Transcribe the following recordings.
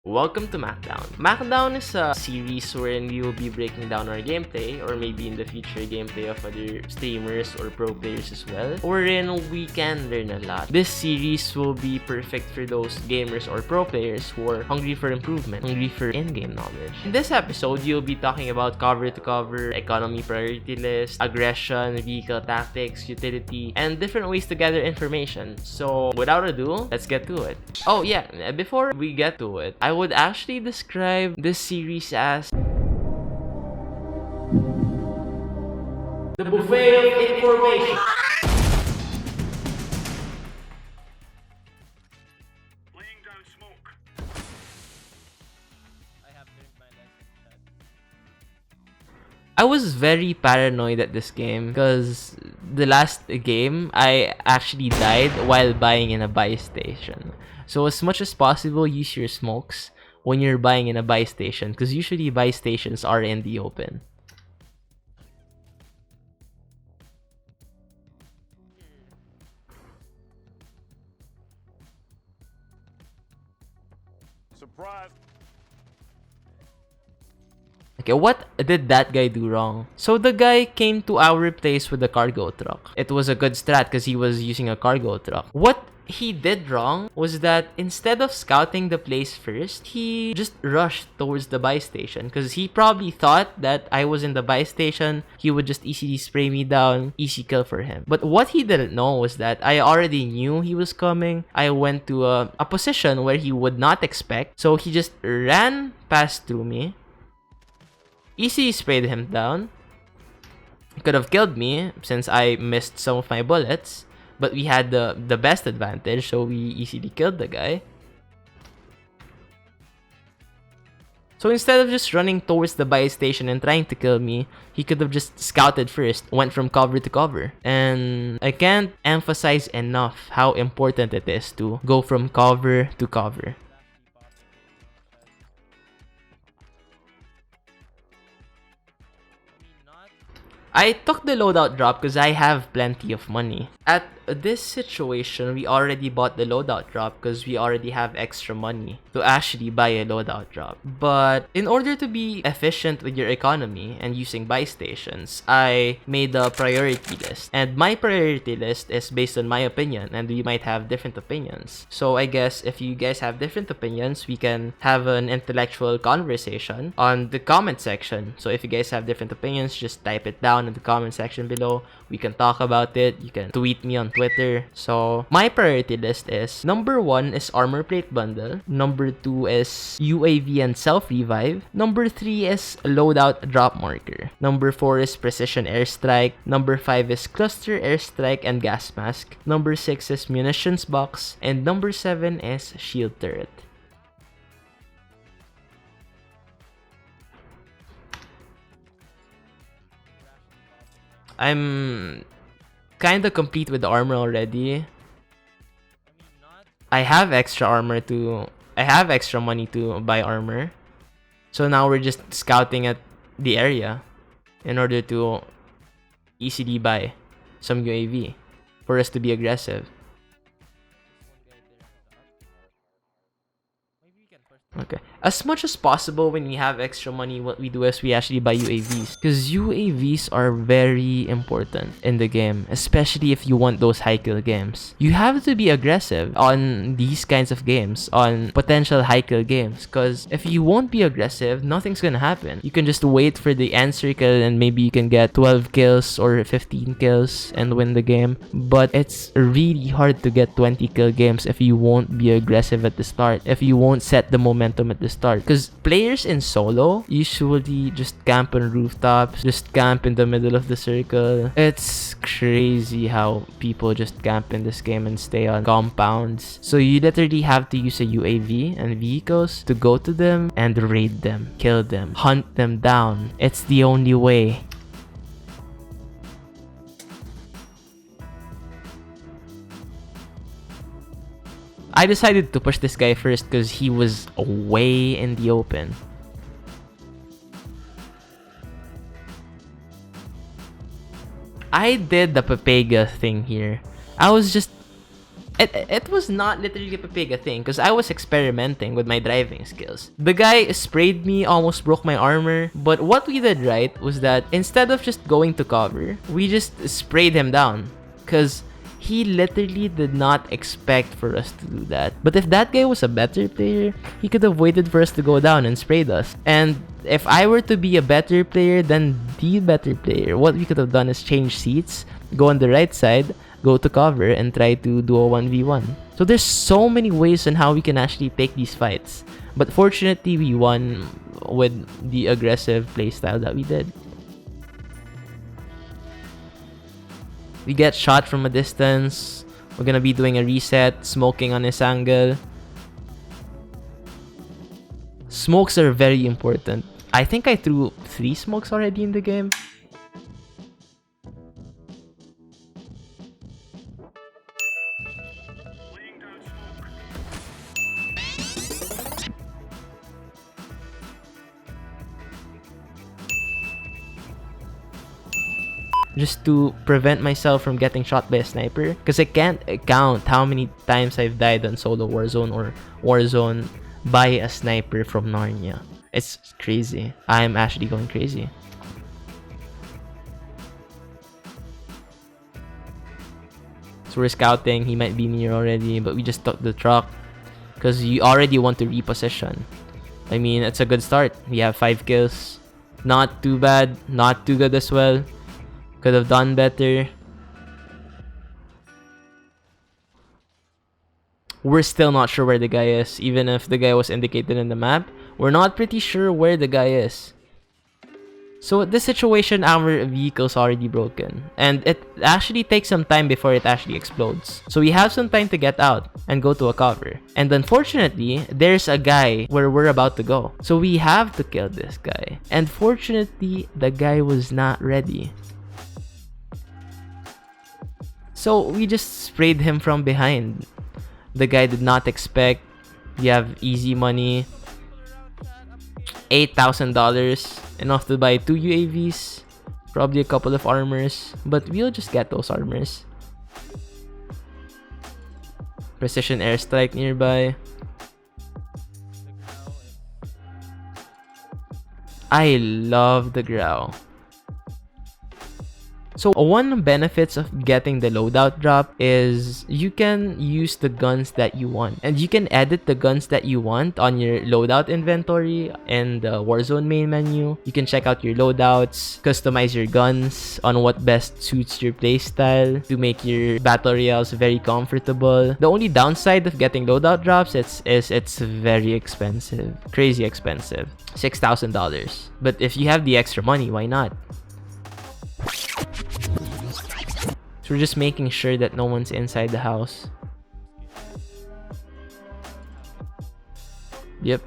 Welcome to Makdown. Makdown is a series wherein we will be breaking down our gameplay, or maybe in the future gameplay of other streamers or pro players as well, wherein we can learn a lot. This series will be perfect for those gamers or pro players who are hungry for improvement, hungry for in-game knowledge. In this episode, you'll be talking about cover to cover, economy priority list, aggression, vehicle tactics, utility, and different ways to gather information. So without ado, let's get to it. Oh yeah, before we get to it, I would actually describe this series as the buffet of information. Laying down smoke. I was very paranoid at this game because the last game I actually died while buying in a buy station. So as much as possible, use your smokes when you're buying in a buy station, because usually buy stations are in the open. Surprise. Okay, what did that guy do wrong? So the guy came to our place with a cargo truck. It was a good strat because he was using a cargo truck. What he did wrong was that instead of scouting the place first, he just rushed towards the buy station because he probably thought that I was in the buy station. He would just easily spray me down, easy kill for him. But what he didn't know was that I already knew he was coming. I went to a position where he would not expect, so he just ran past through me. Easily sprayed him down. He could have killed me since I missed some of my bullets, but we had the best advantage, so we easily killed the guy. So instead of just running towards the buy station and trying to kill me, he could have just scouted first, went from cover to cover. And I can't emphasize enough how important it is to go from cover to cover. I took the loadout drop because I have plenty of money. At this situation, we already bought the loadout drop because we already have extra money to actually buy a loadout drop. But in order to be efficient with your economy and using buy stations, I made a priority list. And my priority list is based on my opinion, and we might have different opinions. So I guess if you guys have different opinions, we can have an intellectual conversation on the comment section. So if you guys have different opinions, just type it down in the comment section below. We can talk about it. You can tweet me on Twitter. So my priority list is: number 1 is armor plate bundle, number 2 is UAV and self revive, number 3 is loadout drop marker, number 4 is precision airstrike, number 5 is cluster airstrike and gas mask, number 6 is munitions box, and number 7 is shield turret. I'm kinda complete with the armor already. I have extra money to buy armor. So now we're just scouting at the area in order to easily buy some UAV for us to be aggressive. Okay. As much as possible, when we have extra money, what we do is we actually buy UAVs. Because UAVs are very important in the game, especially if you want those high kill games. You have to be aggressive on these kinds of games, on potential high kill games. Because if you won't be aggressive, nothing's gonna happen. You can just wait for the end circle and maybe you can get 12 kills or 15 kills and win the game. But it's really hard to get 20 kill games if you won't be aggressive at the start, if you won't set the momentum at the start. Because players in solo usually just camp on rooftops, just camp in the middle of the circle. It's crazy how people just camp in this game and stay on compounds. So you literally have to use a UAV and vehicles to go to them and raid them, kill them, hunt them down. It's the only way. I decided to push this guy first because he was way in the open. I did the Papega thing here. I was just It was not literally a big a thing because I was experimenting with my driving skills. The guy sprayed me, almost broke my armor. But what we did right was that instead of just going to cover, we just sprayed him down. Because he literally did not expect for us to do that. But if that guy was a better player, he could have waited for us to go down and sprayed us. And if I were to be a better player than the better player, what we could have done is change seats, go on the right side, go to cover, and try to do a 1v1. So there's so many ways on how we can actually take these fights. But fortunately, we won with the aggressive playstyle that we did. We get shot from a distance. We're gonna be doing a reset, smoking on this angle. Smokes are very important. I think I threw 3 smokes already in the game. Laying down smoke. Just to prevent myself from getting shot by a sniper, because I can't count how many times I've died on solo Warzone or Warzone by a sniper from Narnia. It's crazy. I'm actually going crazy. So we're scouting. He might be near already, but we just took the truck because you already want to reposition. I mean, it's a good start. We have 5 kills. Not too bad. Not too good as well. Could have done better. We're still not sure where the guy is. Even if the guy was indicated in the map, we're not pretty sure where the guy is. So at this situation, our vehicle's already broken. And it actually takes some time before it actually explodes. So we have some time to get out and go to a cover. And unfortunately, there's a guy where we're about to go. So we have to kill this guy. And fortunately, the guy was not ready. So we just sprayed him from behind. The guy did not expect. We have easy money. $8,000. Enough to buy 2 UAVs. Probably a couple of armors. But we'll just get those armors. Precision airstrike nearby. I love the Grau. So one benefits of getting the loadout drop is you can use the guns that you want. And you can edit the guns that you want on your loadout inventory and the Warzone main menu. You can check out your loadouts, customize your guns on what best suits your playstyle to make your battle royales very comfortable. The only downside of getting loadout drops is it's very expensive. Crazy expensive. $6,000. But if you have the extra money, why not? So we're just making sure that no one's inside the house. Yep.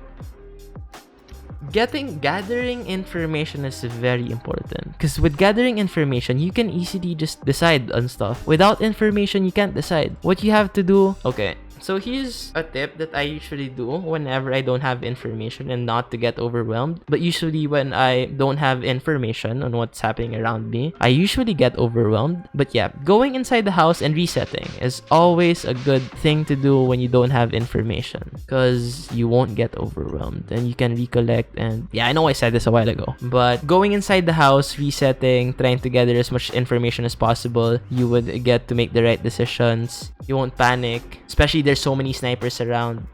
Gathering information is very important. Because with gathering information, you can easily just decide on stuff. Without information, you can't decide. What you have to do... Okay. So here's a tip that I usually do whenever I don't have information and not to get overwhelmed. But usually when I don't have information on what's happening around me, I usually get overwhelmed. But yeah, going inside the house and resetting is always a good thing to do when you don't have information. Because you won't get overwhelmed and you can recollect. And yeah, I know I said this a while ago. But going inside the house, resetting, trying to gather as much information as possible, you would get to make the right decisions. You won't panic, especially there's so many snipers around.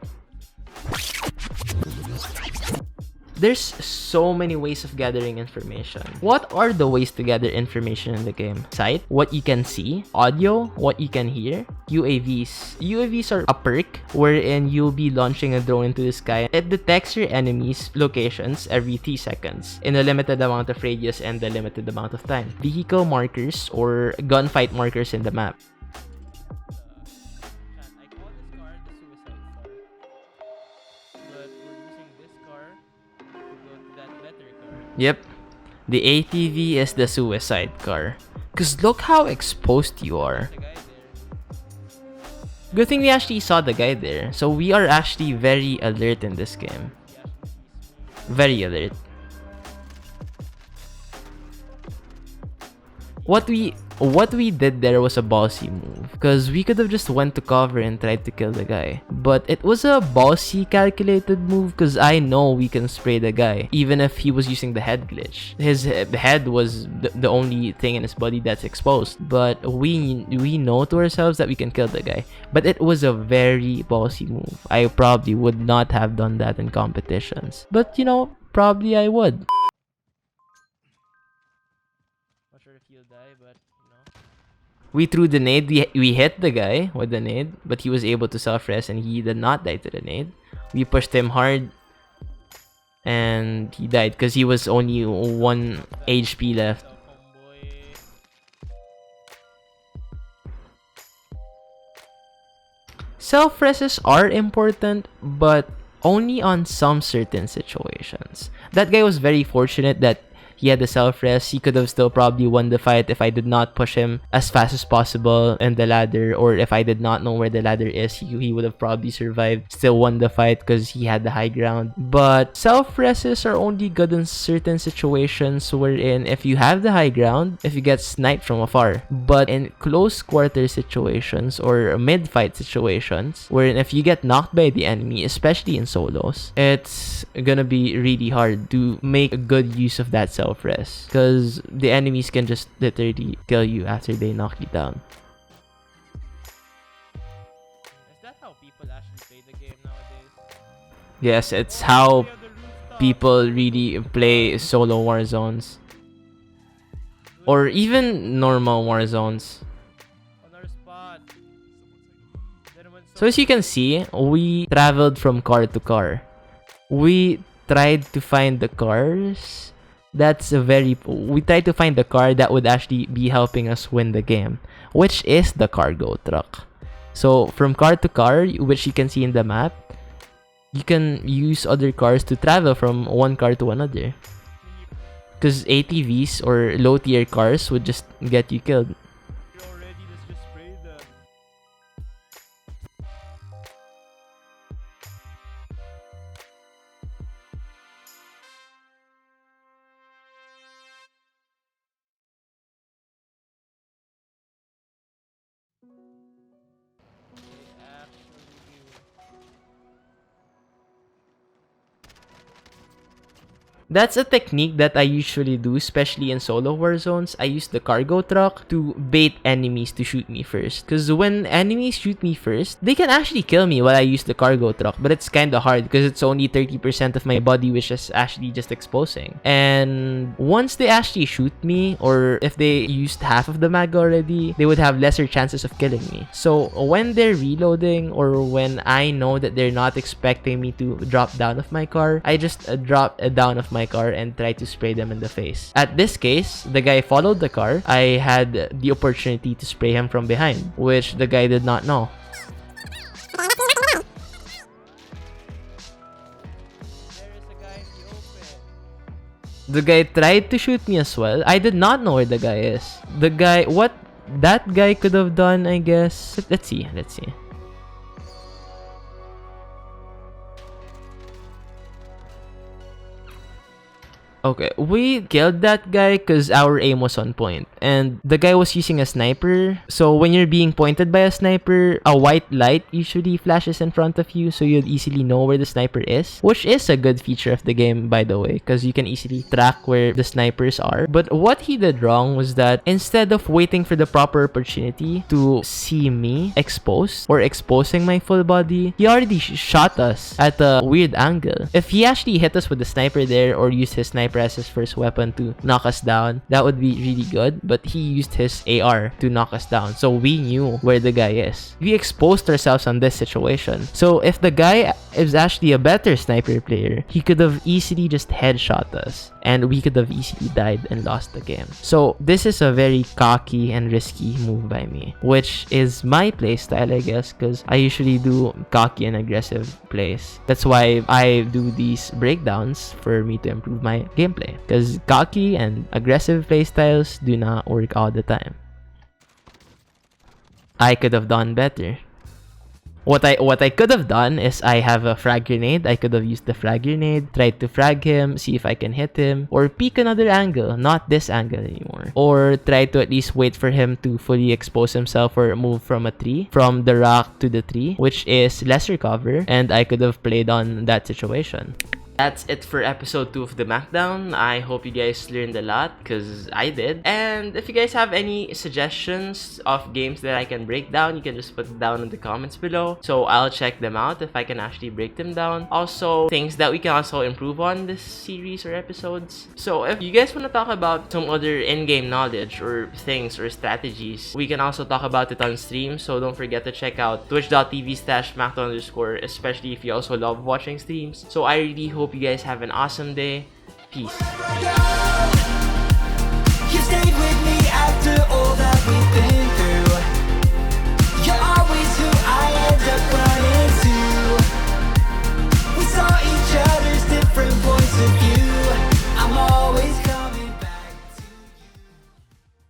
There's so many ways of gathering information. What are the ways to gather information in the game? Sight, what you can see, audio, what you can hear, UAVs. UAVs are a perk wherein you'll be launching a drone into the sky. It detects your enemies' locations every 3 seconds in a limited amount of radius and a limited amount of time. Vehicle markers or gunfight markers in the map. Yep, the ATV is the suicide car. Cause look how exposed you are. Good thing we actually saw the guy there. So we are actually very alert in this game. Very alert. What we what we did there was a ballsy move, because we could have just went to cover and tried to kill the guy. But it was a ballsy calculated move, because I know we can spray the guy, even if he was using the head glitch. His head was the only thing in his body that's exposed. But we know to ourselves that we can kill the guy. But it was a very ballsy move. I probably would not have done that in competitions. But, you know, probably I would. Not sure if he'll die, but, you know. We threw the nade. We hit the guy with the nade, but he was able to self-res and he did not die to the nade. We pushed him hard and he died because he was only 1 HP left. Self-reses are important, but only on some certain situations. That guy was very fortunate that he had the self-res. He could have still probably won the fight if I did not push him as fast as possible in the ladder, or if I did not know where the ladder is, he would have probably survived, still won the fight because he had the high ground. But self-reses are only good in certain situations wherein if you have the high ground, if you get sniped from afar. But in close quarter situations or mid-fight situations, wherein if you get knocked by the enemy, especially in solos, it's gonna be really hard to make a good use of that self-res, because the enemies can just literally kill you after they knock you down. Is that how people actually play the game nowadays? Yes, it's how people really play solo Warzones. Or even normal Warzones. So as you can see, we traveled from car to car. We tried to find the cars. We tried to find the car that would actually be helping us win the game, which is the cargo truck. So from car to car, which you can see in the map, you can use other cars to travel from one car to another. Because ATVs or low tier cars would just get you killed. That's a technique that I usually do, especially in solo war zones. I use the cargo truck to bait enemies to shoot me first. Because when enemies shoot me first, they can actually kill me while I use the cargo truck. But it's kind of hard because it's only 30% of my body, which is actually just exposing. And once they actually shoot me, or if they used half of the mag already, they would have lesser chances of killing me. So when they're reloading, or when I know that they're not expecting me to drop down of my car, I just drop down of my car and try to spray them in the face. At this case, the guy followed the car. I had the opportunity to spray him from behind, which the guy did not know. The guy tried to shoot me as well. I did not know where the guy is. What that guy could have done, I guess. Let's see. Okay, we killed that guy because our aim was on point. And the guy was using a sniper. So when you're being pointed by a sniper, a white light usually flashes in front of you, so you'll easily know where the sniper is. Which is a good feature of the game, by the way, because you can easily track where the snipers are. But what he did wrong was that instead of waiting for the proper opportunity to see me exposed or exposing my full body, he already shot us at a weird angle. If he actually hit us with the sniper there, or used his sniper as his first weapon to knock us down, that would be really good. But he used his AR to knock us down, so we knew where the guy is. We exposed ourselves on this situation. So if the guy is actually a better sniper player, he could have easily just headshot us, and we could have easily died and lost the game. So this is a very cocky and risky move by me, which is my playstyle, I guess, because I usually do cocky and aggressive plays. That's why I do these breakdowns, for me to improve my gameplay, because cocky and aggressive playstyles do not work all the time. I could have done better. What I could have done is I have a frag grenade. I could have used the frag grenade, tried to frag him, see if I can hit him, or peek another angle, not this angle anymore. Or try to at least wait for him to fully expose himself or move from a tree, from the rock to the tree, which is lesser cover, and I could have played on that situation. That's it for episode 2 of the Makdown. I hope you guys learned a lot, because I did. And if you guys have any suggestions of games that I can break down, you can just put it down in the comments below. So I'll check them out if I can actually break them down. Also, things that we can also improve on this series or episodes. So if you guys want to talk about some other in-game knowledge or things or strategies, we can also talk about it on stream. So don't forget to check out twitch.tv/Maktuh_, especially if you also love watching streams. So I really hope you guys have an awesome day. Peace.